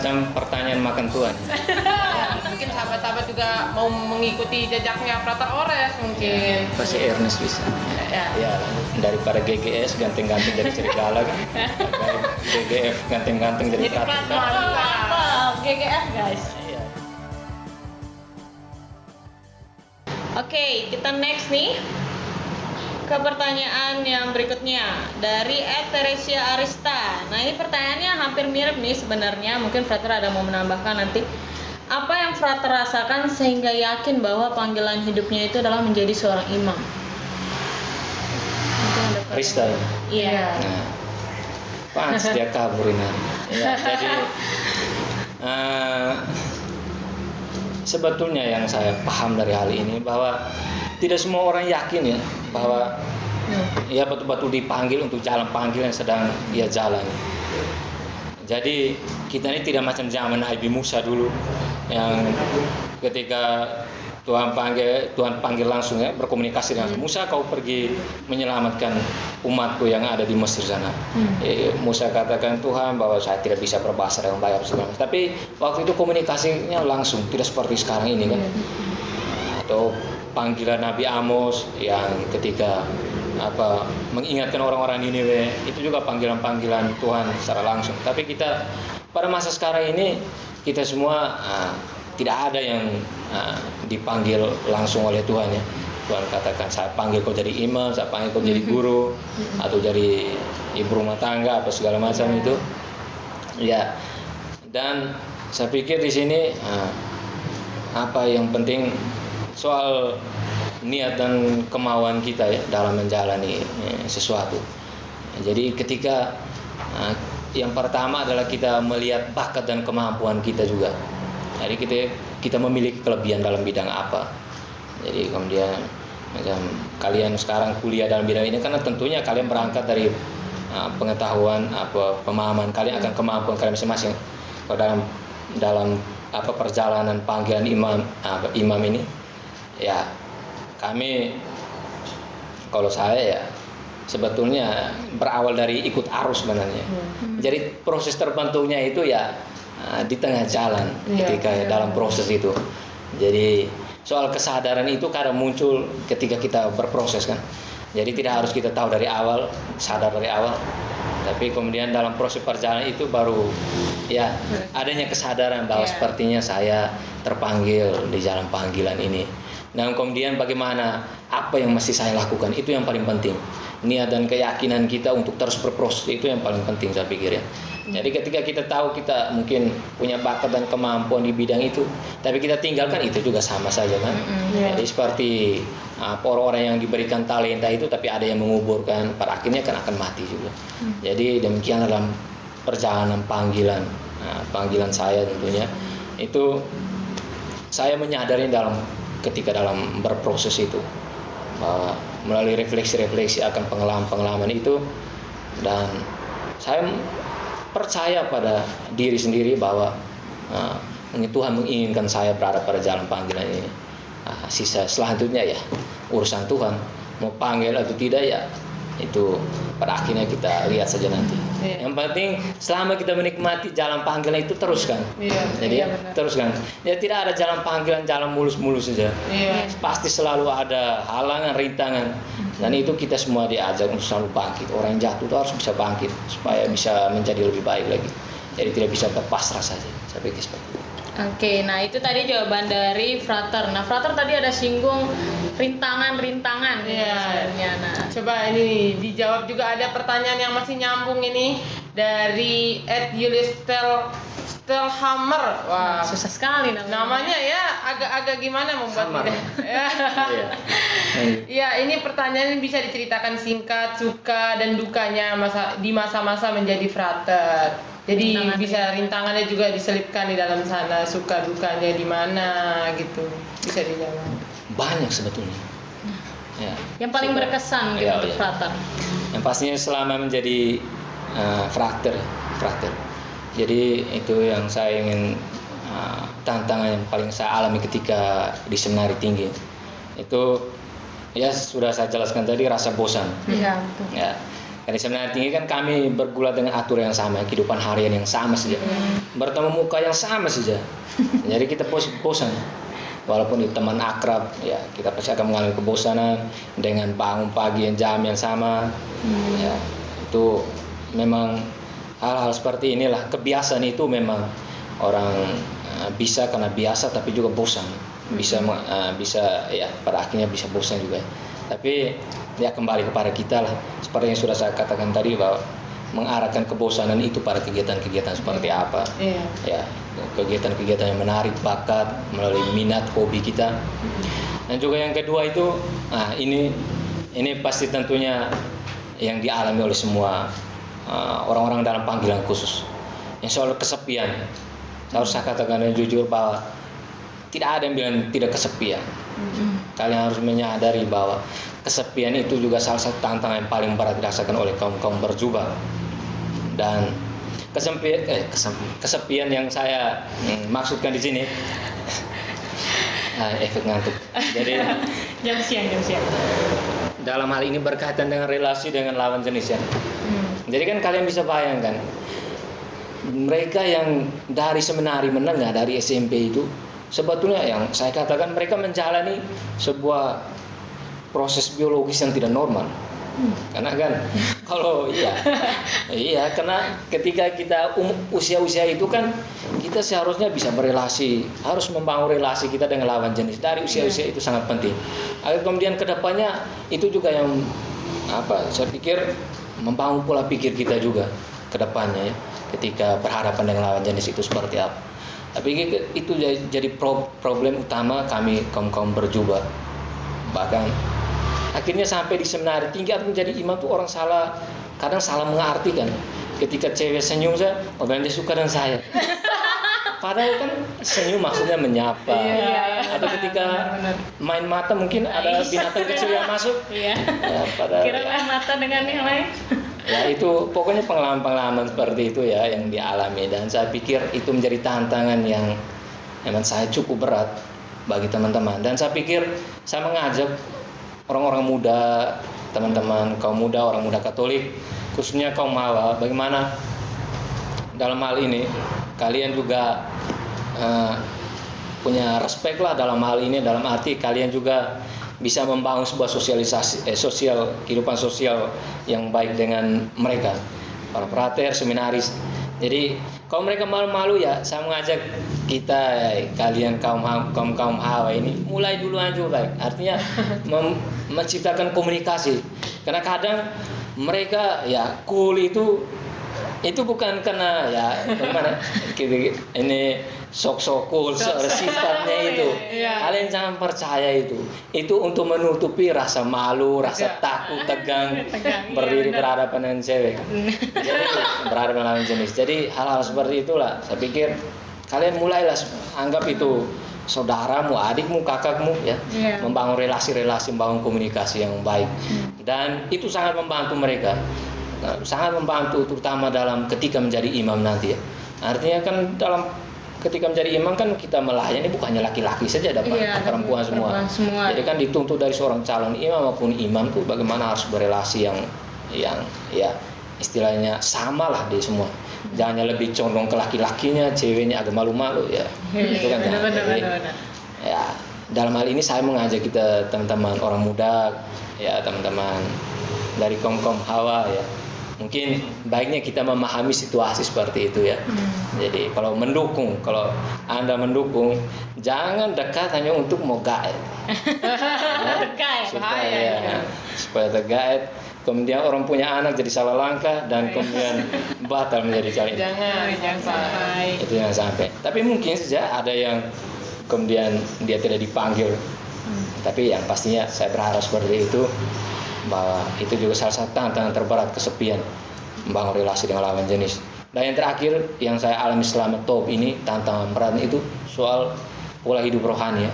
semacam pertanyaan makan tuan. Mungkin sahabat-sahabat juga mau mengikuti jejaknya Frater Ores mungkin. Pasti Ernest bisa. Ya. Ya, daripada GGS ganteng-ganteng dari serigala kan. GGF ganteng-ganteng dari Frater. Mantap, GGF guys. Iya. Oke, kita next nih ke pertanyaan yang berikutnya dari Teresia Arista. Nah, ini pertanyaannya hampir mirip nih sebenarnya. Mungkin Frater ada mau menambahkan nanti. Apa yang Frater rasakan sehingga yakin bahwa panggilan hidupnya itu adalah menjadi seorang imam? Arista. Iya. Nah, pas dia kabur ini. Ya, jadi sebetulnya yang saya paham dari hal ini bahwa tidak semua orang yakin ya bahwa ia betul-betul dipanggil untuk jalan panggilan yang sedang dia jalani. Jadi kita ini tidak macam zaman Nabi Musa dulu yang ketika Tuhan panggil langsung ya, berkomunikasi dengan Musa, kau pergi menyelamatkan umatku yang ada di Mesir sana. Musa katakan, Tuhan bahwa saya tidak bisa berbahasa dengan baik segala macam. Tapi waktu itu komunikasinya langsung, tidak seperti sekarang ini kan. Atau panggilan Nabi Amos yang ketika mengingatkan orang-orang Niniwe, itu juga panggilan-panggilan Tuhan secara langsung. Tapi kita pada masa sekarang ini kita semua tidak ada yang dipanggil langsung oleh Tuhan ya. Tuhan katakan, saya panggil kau jadi imam, saya panggil kau jadi guru, atau jadi ibu rumah tangga, apa segala macam itu. Ya, dan saya pikir di sini apa yang penting soal niat dan kemauan kita ya dalam menjalani sesuatu. Jadi ketika yang pertama adalah kita melihat bakat dan kemampuan kita juga. Jadi kita memiliki kelebihan dalam bidang apa. Jadi kemudian macam kalian sekarang kuliah dalam bidang ini karena tentunya kalian berangkat dari pengetahuan pemahaman kalian akan kemampuan kalian masing-masing. Kalau dalam perjalanan panggilan imam ini ya kami kalau saya ya sebetulnya berawal dari ikut arus sebenarnya. Jadi proses terbentuknya itu ya di tengah jalan ketika dalam proses itu. Jadi soal kesadaran itu kadang muncul ketika kita berproses kan. Jadi tidak harus kita tahu dari awal, sadar dari awal. Tapi kemudian dalam proses perjalanan itu baru ya adanya kesadaran bahwa sepertinya saya terpanggil di jalan panggilan ini. Dan kemudian bagaimana apa yang mesti saya lakukan itu yang paling penting. Niat dan keyakinan kita untuk terus berproses itu yang paling penting saya pikir ya. Jadi ketika kita tahu kita mungkin punya bakat dan kemampuan di bidang itu, tapi kita tinggalkan itu juga sama saja kan. Jadi seperti orang-orang yang diberikan talenta itu tapi ada yang menguburkan, pada akhirnya kan akan mati juga. Jadi demikian dalam perjalanan panggilan saya tentunya itu saya menyadari ketika dalam berproses itu bahwa melalui refleksi-refleksi akan pengalaman-pengalaman itu dan saya percaya pada diri sendiri bahwa Tuhan menginginkan saya berada pada jalan panggilan ini. Sisa selanjutnya ya urusan Tuhan, mau panggil atau tidak ya itu pada akhirnya kita lihat saja nanti. Yang penting selama kita menikmati jalan panggilan itu teruskan. Jadi teruskan. Ya tidak ada jalan panggilan jalan mulus-mulus saja. Pasti selalu ada halangan, rintangan. Dan itu kita semua diajak untuk selalu bangkit. Orang yang jatuh itu harus bisa bangkit supaya bisa menjadi lebih baik lagi. Jadi tidak bisa terpasrah saja. Saya pikir seperti itu. Oke, nah itu tadi jawaban dari Frater. Nah, Frater tadi ada singgung rintangan-rintangan. Nah, coba ini dijawab juga ada pertanyaan yang masih nyambung ini dari @Yulis Stelhammer. Wah, susah sekali namanya ya, agak gimana membuat tidak. Ya, ini pertanyaan bisa diceritakan singkat, suka dan dukanya di masa-masa menjadi frater. Jadi bisa rintangannya juga diselipkan di dalam sana, suka dukanya di mana gitu. Bisa dijawab. Banyak sebetulnya. Ya. Yang paling berkesan gitu untuk frater. Yang pastinya selama menjadi frater. Jadi itu yang saya ingin tantangan yang paling saya alami ketika di seminari tinggi. Itu ya sudah saya jelaskan tadi rasa bosan. Iya, betul. Ya. Karena seminari tinggi kan kami bergulat dengan aturan yang sama, kehidupan harian yang sama saja, bertemu muka yang sama saja. Jadi kita bosan. Walaupun itu teman akrab, ya kita pasti akan mengalami kebosanan dengan bangun pagi yang jam yang sama. Ya, itu memang hal-hal seperti inilah, kebiasaan itu memang orang bisa karena biasa, tapi juga bosan. Bisa ya pada akhirnya bisa bosan juga. Tapi ya kembali kepada kita lah, seperti yang sudah saya katakan tadi, bahwa mengarahkan kebosanan itu pada kegiatan-kegiatan seperti apa. Ya, kegiatan-kegiatan yang menarik bakat melalui minat hobi kita. Dan juga yang kedua itu, ini pasti tentunya yang dialami oleh semua orang-orang dalam panggilan khusus, yang soal kesepian. Saya katakan yang jujur bahwa tidak ada yang bilang tidak kesepian. Kalian harus menyadari bahwa kesepian itu juga salah satu tantangan yang paling berat dirasakan oleh kaum berjubah. Dan kesepian yang saya maksudkan di sini efek ngantuk. Jadi jam siang. Dalam hal ini berkaitan dengan relasi dengan lawan jenis ya. Jadi kan kalian bisa bayangkan, mereka yang dari seminari menengah, dari SMP itu, sebetulnya yang saya katakan mereka menjalani sebuah proses biologis yang tidak normal. Karena kan kalau iya karena ketika kita usia-usia itu kan kita seharusnya bisa berelasi, harus membangun relasi kita dengan lawan jenis dari usia-usia itu sangat penting. Agar kemudian kedepannya itu juga yang saya pikir membangun pola pikir kita juga kedepannya ya, ketika berhadapan dengan lawan jenis itu seperti apa. Tapi itu jadi problem utama kami kaum berjubah. Bahkan akhirnya sampai di seminari tinggi atau menjadi imam tuh orang kadang salah mengartikan. Ketika cewek senyum saya, dia suka dengan saya. Padahal kan senyum maksudnya menyapa. Atau ketika main mata mungkin ada binatang kecil yang masuk. Ya, Kira mata dengan yang lain. Ya itu pokoknya pengalaman-pengalaman seperti itu ya yang dialami, dan saya pikir itu menjadi tantangan yang memang saya cukup berat bagi teman-teman. Dan saya pikir saya mengajak orang-orang muda, teman-teman kaum muda, orang muda Katolik, khususnya kaum hawa, bagaimana dalam hal ini kalian juga punya respect lah dalam hal ini, dalam arti kalian juga bisa membangun sebuah kehidupan sosial yang baik dengan mereka, para frater, seminaris. Jadi kalau mereka malu-malu ya, saya mengajak kalian kaum hawa ini mulai dulu aja baik. Artinya menciptakan komunikasi. Karena kadang mereka ya cool itu bukan karena ya bagaimana ini sok-sok cool sifatnya itu. Kalian jangan percaya itu untuk menutupi rasa malu, rasa takut, tegang berdiri berhadapan dengan cewek. Jadi berhadapan dengan lawan jenis. Jadi hal-hal seperti itulah saya pikir kalian mulailah anggap itu saudaramu, adikmu, kakakmu ya. Membangun relasi-relasi, membangun komunikasi yang baik. Dan itu sangat membantu mereka. Sangat membantu terutama dalam ketika menjadi imam nanti ya. Artinya kan ketika menjadi imam kan kita melayani bukannya laki-laki saja, dapat perempuan semua. Jadi kan dituntut dari seorang calon imam maupun imam tuh bagaimana harus berelasi yang ya istilahnya sama lah di semua. Jangan lebih condong ke laki-lakinya, ceweknya agak malu-malu ya. Itu kan benar. Ya dalam hal ini saya mengajak kita teman-teman orang muda ya, teman-teman dari kaum hawa ya. Mungkin baiknya kita memahami situasi seperti itu ya. Jadi kalau Anda mendukung, jangan dekat hanya untuk mau gaet. Supaya tergaet, kemudian orang punya anak jadi salah langkah dan kemudian batal menjadi calon. Jangan sampai. Itu jangan sampai. Tapi mungkin saja ada yang kemudian dia tidak dipanggil. Tapi yang pastinya saya berharap seperti itu, bahwa itu juga salah satu tantangan terberat, kesepian, membangun relasi dengan lawan jenis. Dan yang terakhir yang saya alami selama top ini, tantangan berat itu soal pola hidup rohani ya.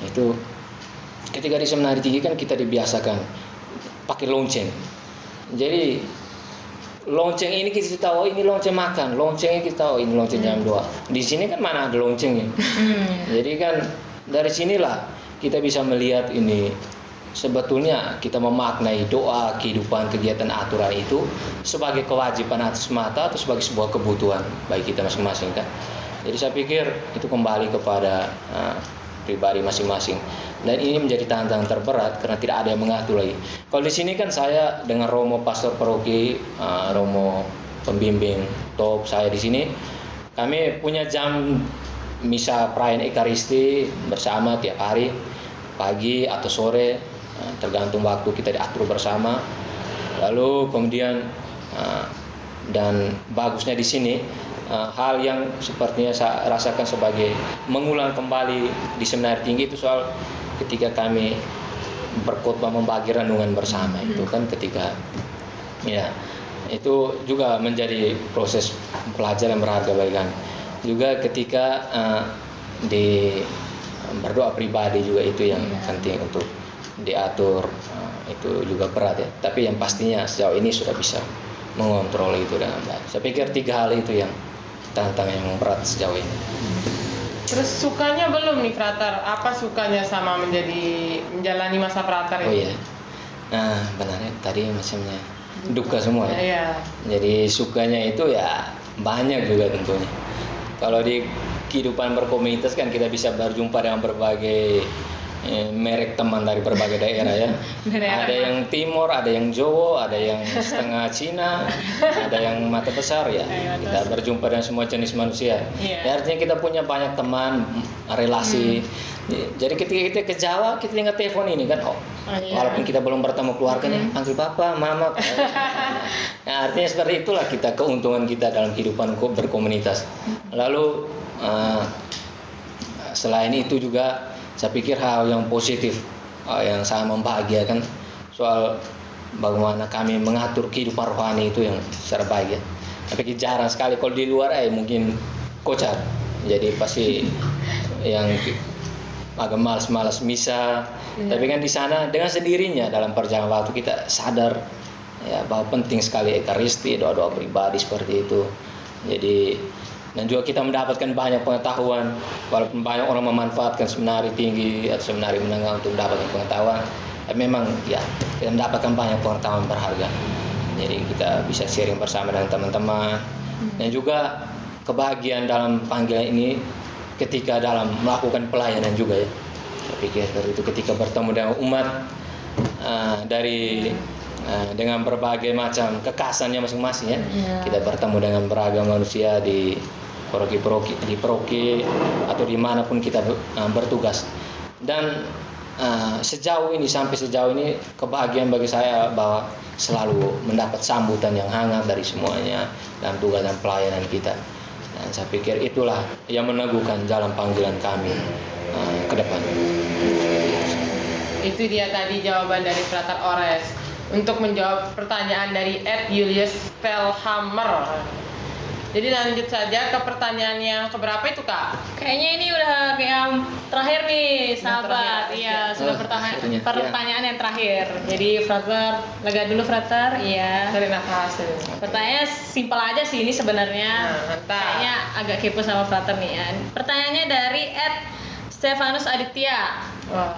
Itu ketika di seminari tinggi kan kita dibiasakan pakai lonceng. Jadi lonceng ini kita tahu ini lonceng makan, loncengnya kita tahu ini lonceng jam 2. Di sini kan mana ada loncengnya. Jadi kan dari sinilah kita bisa melihat ini sebetulnya kita memaknai doa, kehidupan, kegiatan, aturan itu sebagai kewajiban atas mata atau sebagai sebuah kebutuhan bagi kita masing-masing kan. Jadi saya pikir itu kembali kepada pribadi masing-masing, dan ini menjadi tantangan terberat karena tidak ada yang mengatur lagi. Kalau di sini kan saya dengan Romo pastor paroki, Romo pembimbing top saya di sini, kami punya jam misa perayaan Ekaristi bersama tiap hari, pagi atau sore, tergantung waktu kita diatur bersama. Lalu kemudian dan bagusnya di sini hal yang sepertinya saya rasakan sebagai mengulang kembali di seminari tinggi itu soal ketika kami berkhotbah membagi renungan bersama itu kan, ketika ya itu juga menjadi proses pelajaran berharga bagi kami. Juga ketika di berdoa pribadi juga itu yang penting untuk diatur, itu juga berat ya. Tapi yang pastinya sejauh ini sudah bisa mengontrol itu dengan baik. Saya pikir 3 hal itu yang tantangan yang berat sejauh ini. Terus sukanya belum nih frater? Apa sukanya sama menjalani masa frater Oh ini? iya. Nah, benar ya, tadi macamnya duka semua ya. Iya. Jadi sukanya itu ya banyak juga tentunya. Kalau di kehidupan berkomunitas kan kita bisa berjumpa dengan berbagai merek teman dari berbagai daerah ya. Ada yang timur, ada yang Jawa, ada yang setengah Cina, ada yang mata besar ya. Kita berjumpa dengan semua jenis manusia. Ya, artinya kita punya banyak teman, relasi. Jadi ketika kita ke Jawa, kita tinggal telepon ini kan, walaupun kita belum bertemu keluarganya, panggil papa, mama. Nah, artinya seperti itulah kita, keuntungan kita dalam kehidupan berkomunitas. Lalu selain itu juga saya pikir hal yang positif yang sangat membahagiakan soal bagaimana kami mengatur kehidupan rohani itu yang secara baik ya. Tapi jarang sekali kalau di luar mungkin kocar. Jadi pasti yang agak malas-malas misa. Tapi kan di sana dengan sendirinya dalam perjalanan waktu kita sadar ya bahwa penting sekali Ekaristi, doa-doa pribadi seperti itu. Jadi dan juga kita mendapatkan banyak pengetahuan, walaupun banyak orang memanfaatkan seminari tinggi atau seminari menengah untuk mendapatkan pengetahuan, memang ya kita mendapatkan banyak pengetahuan berharga. Jadi kita bisa sharing bersama dengan teman-teman, dan juga kebahagiaan dalam panggilan ini ketika dalam melakukan pelayanan juga ya. Saya pikir itu ketika bertemu dengan umat dengan berbagai macam kekasannya masing-masing ya. Kita bertemu dengan beragam manusia di paroki atau dimanapun kita bertugas. Dan sampai sejauh ini kebahagiaan bagi saya bahwa selalu mendapat sambutan yang hangat dari semuanya dalam tugas dan pelayanan kita. Dan saya pikir itulah yang meneguhkan jalan panggilan kami ke depan. Itu dia tadi jawaban dari Frater Ores. Untuk menjawab pertanyaan dari @Julius Velhammer. Jadi lanjut saja ke pertanyaan yang keberapa itu Kak? Kayaknya ini udah yang terakhir nih sahabat. Iya, sudah pertanyaan yang terakhir. Jadi Frater, lega dulu Frater. Iya. Tarik nafas. Pertanyaannya simpel aja sih ini sebenarnya. Mantap. Kayaknya agak kepo sama Frater nih ya. Pertanyaannya dari @Stefanus Aditya.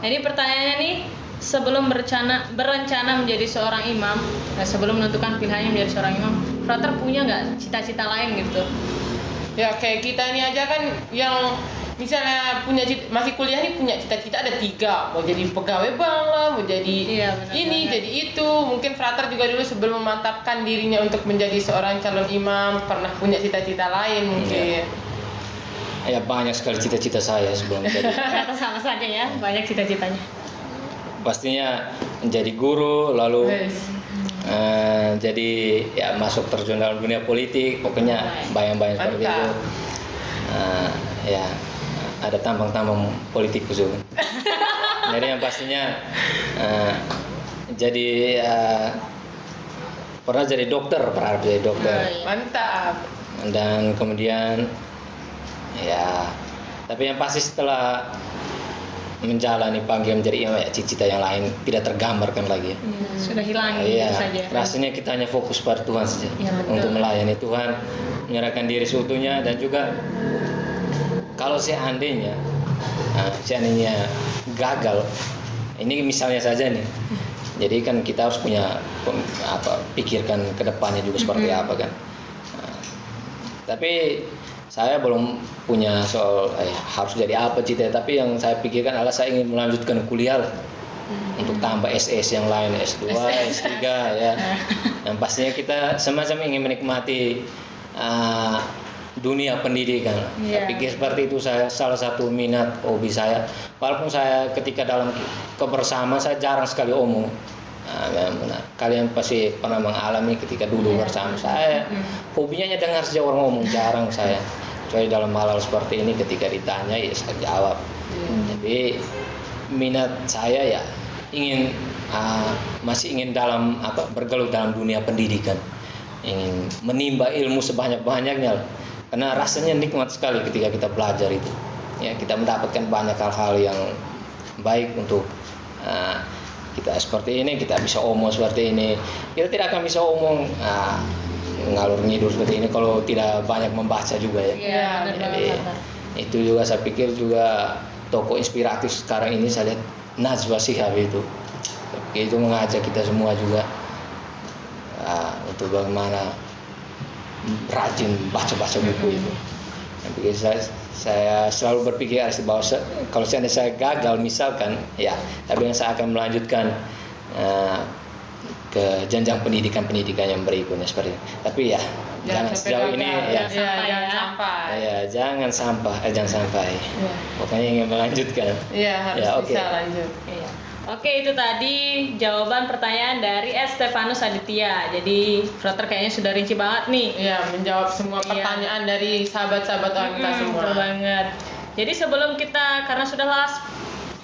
Ini pertanyaannya nih, sebelum berencana menjadi seorang imam, sebelum menentukan pilihannya menjadi seorang imam, Frater punya nggak cita-cita lain gitu? Ya kayak kita ini aja kan yang misalnya masih kuliah nih punya cita-cita ada 3, mau jadi pegawai bank lah, mau jadi jadi itu. Mungkin Frater juga dulu sebelum memantapkan dirinya untuk menjadi seorang calon imam pernah punya cita-cita lain mungkin. Ya banyak sekali cita-cita saya sebelum jadi. Ternyata sama saja ya, banyak cita-citanya. Pastinya menjadi guru, lalu jadi ya masuk terjun dalam dunia politik, pokoknya bayang-bayang seperti itu. Ya ada tambang-tambang politik khusus. Jadi yang pastinya jadi pernah jadi dokter, berharap jadi dokter. Mantap. Dan kemudian ya, tapi yang pasti setelah menjalani panggilan menjadi imam ya cita-cita yang lain tidak tergambarkan lagi ya. Sudah hilang gitu saja. Rasanya kita hanya fokus pada Tuhan saja untuk melayani Tuhan, menyerahkan diri seutuhnya. Dan juga kalau seandainya gagal ini misalnya saja nih. Jadi kan kita harus punya pikirkan ke depannya juga seperti apa kan. Nah, tapi saya belum punya soal harus jadi apa cita, tapi yang saya pikirkan adalah saya ingin melanjutkan kuliah lah. Untuk tambah SS yang lain, S2, S3 ya. Yang pastinya kita semacam ingin menikmati dunia pendidikan. Saya pikir seperti itu, saya salah satu minat hobi saya. Walaupun saya ketika dalam kebersamaan saya jarang sekali omong. Kalian pasti pernah mengalami ketika dulu bersama saya, hobinya hanya dengar saja orang ngomong, jarang saya. Kecuali dalam hal seperti ini ketika ditanya ya saya jawab. Jadi minat saya ya ingin masih ingin bergelut dalam dunia pendidikan, ingin menimba ilmu sebanyak-banyaknya, karena rasanya nikmat sekali ketika kita belajar itu. Ya, kita mendapatkan banyak hal-hal yang baik untuk kita seperti ini, kita bisa omong seperti ini. Kita tidak akan bisa omong ngalur ngidur seperti ini kalau tidak banyak membaca juga ya. Iya, jadi itu juga saya pikir juga tokoh inspiratif sekarang ini saya lihat Najwa Shihab itu mengajak kita semua juga untuk bagaimana rajin baca-baca buku itu. Tapi saya selalu berpikir bahwa kalau saya gagal misalkan ya, tapi saya akan melanjutkan ke jenjang pendidikan yang berikutnya seperti itu. Tapi ya jangan sejauh ini jangan sampai. Pokoknya ingin melanjutkan. Iya, harus bisa lanjut. Iya. Oke, itu tadi jawaban pertanyaan dari Stefanus Aditya. Jadi Frater kayaknya sudah rinci banget nih. Iya, menjawab semua pertanyaan dari sahabat-sahabat kita semua. Betul banget. Jadi sebelum kita, karena sudah last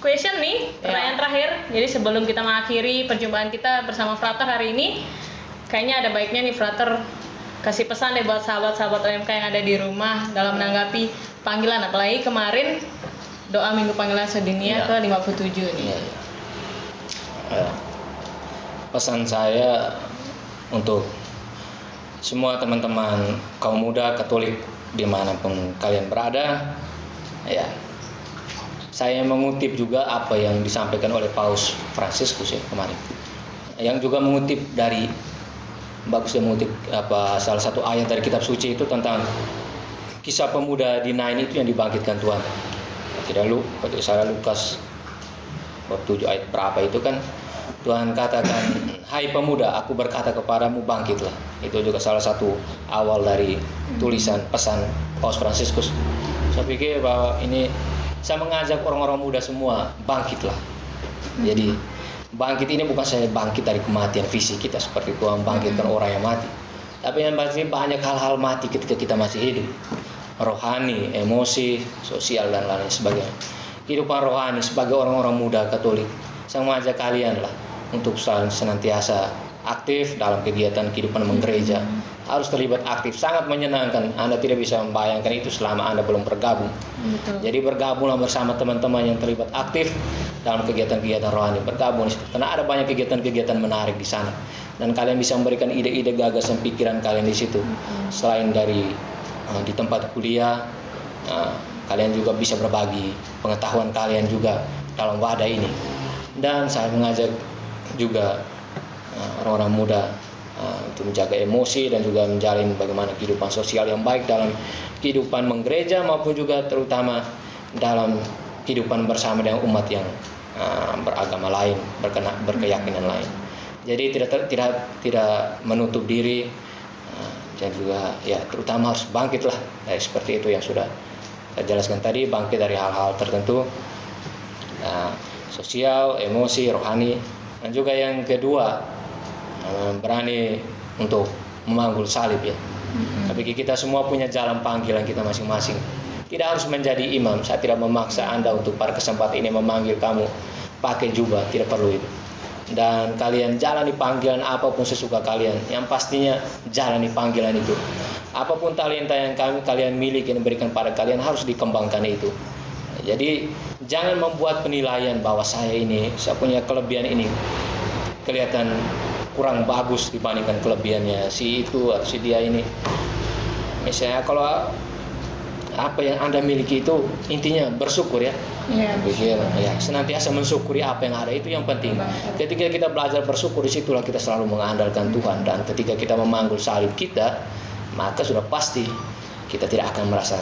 question nih, pertanyaan terakhir. Jadi sebelum kita mengakhiri perjumpaan kita bersama Frater hari ini, kayaknya ada baiknya nih Frater kasih pesan deh buat sahabat-sahabat OMK yang ada di rumah dalam menanggapi panggilan, apalagi kemarin doa Minggu Panggilan Sedunia ke-57 nih. Pesan saya untuk semua teman-teman kaum muda Katolik dimanapun kalian berada, ya, saya mengutip juga apa yang disampaikan oleh Paus Fransiskus ya kemarin, yang juga mengutip dari salah satu ayat dari kitab suci itu tentang kisah pemuda di Nain itu yang dibangkitkan Tuhan. Tidak salah Lukas bab 7 ayat berapa itu kan Tuhan katakan, hai pemuda, aku berkata kepadamu bangkitlah. Itu juga salah satu awal dari tulisan pesan Paus Fransiskus. Saya pikir bahwa ini saya mengajak orang-orang muda semua bangkitlah. Jadi bangkit ini bukan saja bangkit dari kematian fisik kita seperti Tuhan bangkitkan orang yang mati, tapi yang pasti banyak hal-hal mati ketika kita masih hidup, rohani, emosi, sosial dan lain sebagainya. Kehidupan rohani sebagai orang-orang muda Katolik, saya mengajak kalian lah untuk senantiasa aktif dalam kegiatan kehidupan menggereja. Harus terlibat aktif, sangat menyenangkan. Anda tidak bisa membayangkan itu selama Anda belum bergabung. Betul. Jadi bergabunglah bersama teman-teman yang terlibat aktif dalam kegiatan-kegiatan rohani. Bergabung karena ada banyak kegiatan-kegiatan menarik di sana. Dan kalian bisa memberikan ide-ide, gagasan, pikiran kalian di situ. Selain dari di tempat kuliah, kalian juga bisa berbagi pengetahuan kalian juga dalam wadah ini. Dan saya mengajak juga orang-orang muda untuk menjaga emosi dan juga menjalin bagaimana kehidupan sosial yang baik dalam kehidupan menggereja maupun juga terutama dalam kehidupan bersama dengan umat yang beragama lain, berkeyakinan lain. Jadi tidak menutup diri dan juga ya terutama harus bangkitlah seperti itu yang sudah saya jelaskan tadi, bangkit dari hal-hal tertentu, sosial, emosi, rohani, dan juga yang kedua berani untuk memanggul salib ya. Tapi kita semua punya jalan panggilan kita masing-masing. Tidak harus menjadi imam. Saya tidak memaksa Anda untuk pada kesempatan ini memanggil kamu pakai jubah, tidak perlu itu. Dan kalian jalani panggilan apapun sesuka kalian. Yang pastinya jalani panggilan itu. Apapun talenta yang kalian miliki dan berikan pada kalian harus dikembangkan itu. Jadi jangan membuat penilaian bahwa saya punya kelebihan ini kelihatan kurang bagus dibandingkan kelebihannya si itu atau si dia ini. Misalnya kalau apa yang Anda miliki itu intinya bersyukur ya. Iya. Pikir ya senantiasa mensyukuri apa yang ada, itu yang penting. Ketika kita belajar bersyukur, disitulah kita selalu mengandalkan Tuhan, dan ketika kita memanggul salib kita, maka sudah pasti kita tidak akan merasa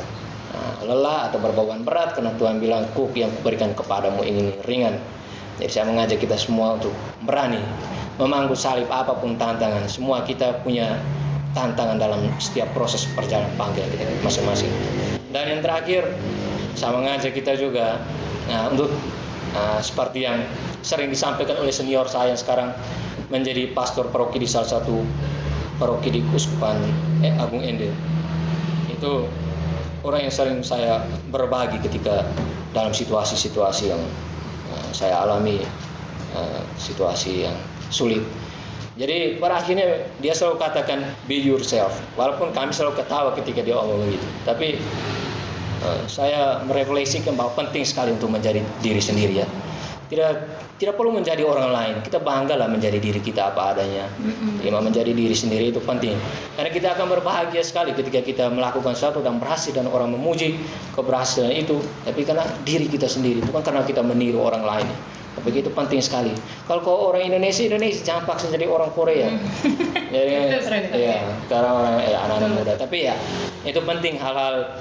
lelah atau berbeban berat, karena Tuhan bilang, "Kuk yang kuberikan kepadamu ini ringan." Jadi saya mengajak kita semua untuk berani memanggul salib apapun tantangan. Semua kita punya tantangan dalam setiap proses perjalanan panggilan kita masing-masing. Dan yang terakhir, saya mengajak kita juga untuk seperti yang sering disampaikan oleh senior saya yang sekarang menjadi pastor paroki di salah satu paroki di Keuskupan Agung Ende. Itu orang yang sering saya berbagi ketika dalam situasi-situasi yang saya alami, situasi yang sulit. Jadi pada akhirnya dia selalu katakan be yourself, walaupun kami selalu ketawa ketika dia ngomong begitu. Tapi saya merefleksikan bahwa penting sekali untuk menjadi diri sendiri ya. Tidak perlu menjadi orang lain. Kita banggalah menjadi diri kita apa adanya. Menjadi diri sendiri itu penting. Karena kita akan berbahagia sekali ketika kita melakukan sesuatu dan berhasil dan orang memuji keberhasilan itu. Tapi karena diri kita sendiri, bukan karena kita meniru orang lain. Tapi itu penting sekali. Kalau kau orang Indonesia jangan paksa jadi orang Korea. Jadi ya, sekarang orang anak-anak muda. Tapi ya itu penting, hal-hal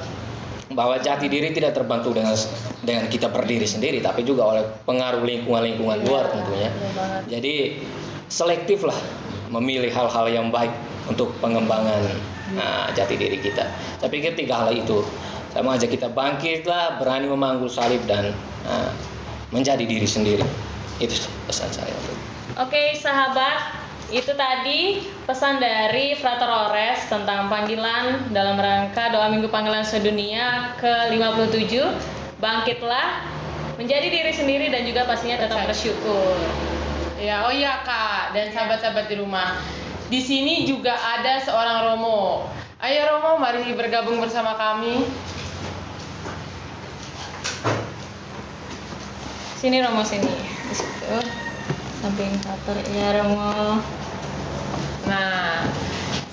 bahwa jati diri tidak terbantu dengan kita berdiri sendiri, tapi juga oleh pengaruh lingkungan luar tentunya. Jadi selektiflah memilih hal-hal yang baik untuk pengembangan jati diri kita. Tapi ketiga hal itu, saya mengajak kita bangkitlah, berani memanggul salib dan menjadi diri sendiri. Itu pesan saya. Oke, sahabat, itu tadi pesan dari Frater Ores tentang panggilan dalam rangka Doa Minggu Panggilan Sedunia ke-57. Bangkitlah, menjadi diri sendiri dan juga pastinya tetap bersyukur. Ya, oh iya Kak dan sahabat-sahabat di rumah. Di sini juga ada seorang Romo. Ayo Romo, mari bergabung bersama kami. Sini Romo, sini. Di situ. Samping Frater. Ya Romo. Nah,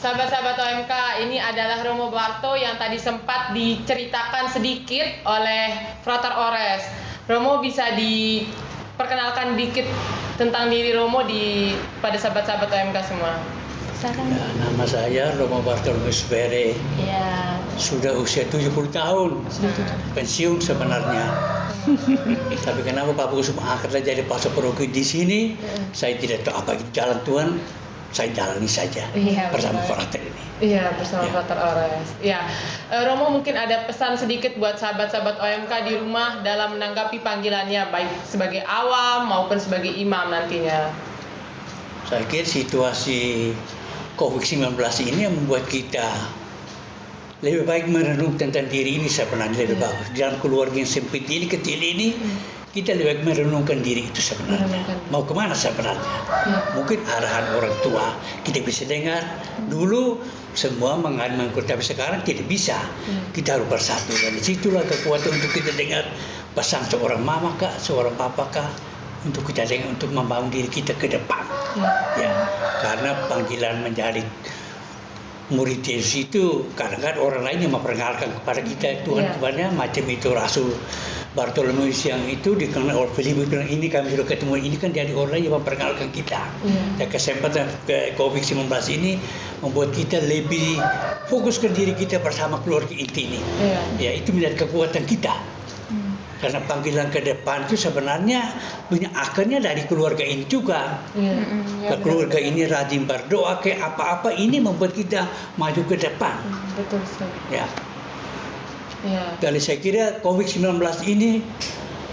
sahabat-sahabat OMK, ini adalah Romo Barto yang tadi sempat diceritakan sedikit oleh Frater Ores. Romo, bisa diperkenalkan dikit tentang diri Romo pada sahabat-sahabat OMK semua. Ya, nama saya Romo Bartolomeo Bere. Ya. Sudah usia 70 tahun. Pensiun sebenarnya. Tapi kenapa Bapak Usum angkatlah jadi pastor paroki di sini? Saya tidak tahu apa jalan Tuhan. Saya jalani saja bersama Frater ini. Iya, bersama Frater Ores. Ya, Romo mungkin ada pesan sedikit buat sahabat-sahabat OMK di rumah dalam menanggapi panggilannya, baik sebagai awam maupun sebagai imam nantinya. Saya kira situasi COVID-19 ini yang membuat kita lebih baik merenung tentang diri ini sebenarnya lebih bagus. Dalam keluarga yang sempit ini, kecil ini, kita lebih baik merenungkan diri itu sebenarnya. Mau kemana sebenarnya? Mungkin arahan orang tua kita bisa dengar. Dulu semua menganggur, tapi sekarang tidak bisa. Kita harus bersatu. Dan disitulah kekuatan untuk kita dengar pesan seorang mama kah, seorang papa kah, untuk kita dengar, untuk membangun diri kita ke depan. Ya, karena panggilan menjadi murid Yesus itu kadang-kadang orang lain yang memperkenalkan kepada kita Tuhan kepadanya, macam itu Rasul Bartolomeus yang itu dikenal oleh Filipus, bilang ini kami sudah ketemu, ini kan jadi orang lain yang memperkenalkan kita. Dan kesempatan COVID-19 ini membuat kita lebih fokus ke diri kita bersama keluarga inti ini. Ya, itu menjadi kekuatan kita. Karena panggilan ke depan itu sebenarnya punya akarnya dari keluarga ini juga. Kalau keluarga ini rajin berdoa ke apa-apa, ini membuat kita maju ke depan. Betul sekali. Ya. Jadi saya kira COVID-19 ini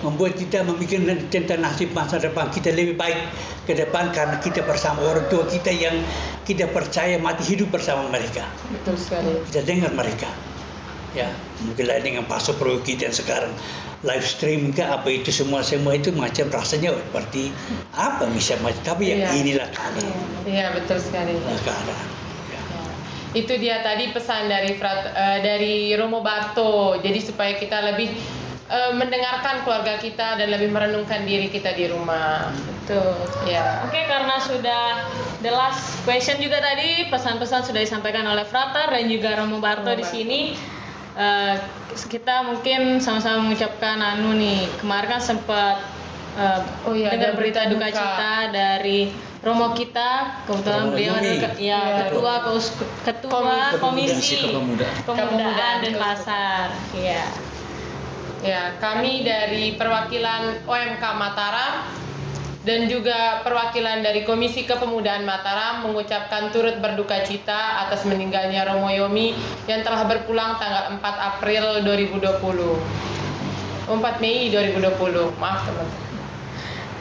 membuat kita memikirkan tentang nasib masa depan kita lebih baik ke depan, karena kita bersama orang tua kita yang kita percaya mati hidup bersama mereka. Betul sekali. Kita dengar mereka. Ya, mungkin lain dengan pastor paroki dan sekarang live stream ke apa itu semua itu macam rasanya seperti apa bisa macam, tapi inilah keadaan. Iya, betul sekali. Keadaan. Itu dia tadi pesan dari Romo Barto. Jadi supaya kita lebih mendengarkan keluarga kita dan lebih merenungkan diri kita di rumah. Betul. Ya. Oke, karena sudah the last question juga tadi, pesan-pesan sudah disampaikan oleh Frater dan juga Romo Barto di sini. kita mungkin sama-sama mengucapkan nih, kemarin kan sempat dengar ada berita duka duka. cita dari Romo kita, kebetulan Romo beliau Yomi. adalah ketua komisi Kepemudaan. Kepemudaan Denpasar. Iya. Ya, kami dari perwakilan OMK Mataram dan juga perwakilan dari Komisi Kepemudaan Mataram mengucapkan turut berduka cita atas meninggalnya Romo Yomi yang telah berpulang tanggal 4 April 2020. 4 Mei 2020. Maaf teman-teman.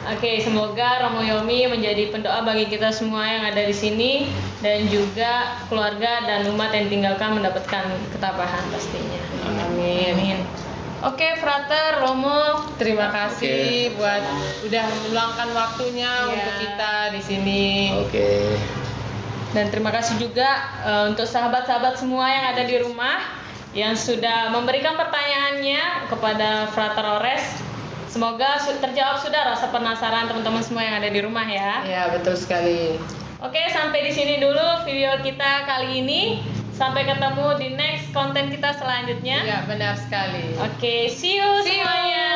Oke, semoga Romo Yomi menjadi pendoa bagi kita semua yang ada di sini dan juga keluarga dan umat yang tinggalkan mendapatkan ketabahan pastinya. Amin. Oke, Frater, Romo, Terima kasih buat udah meluangkan waktunya Iya. untuk kita di sini. Oke. dan terima kasih juga untuk sahabat-sahabat semua yang ada di rumah yang sudah memberikan pertanyaannya kepada Frater Ores. Semoga terjawab sudah rasa penasaran teman-teman semua yang ada di rumah ya. Ya, betul sekali. Oke, sampai di sini dulu video kita kali ini. Sampai ketemu di next konten kita selanjutnya. Ya, benar sekali. Oke, see you See you. semuanya.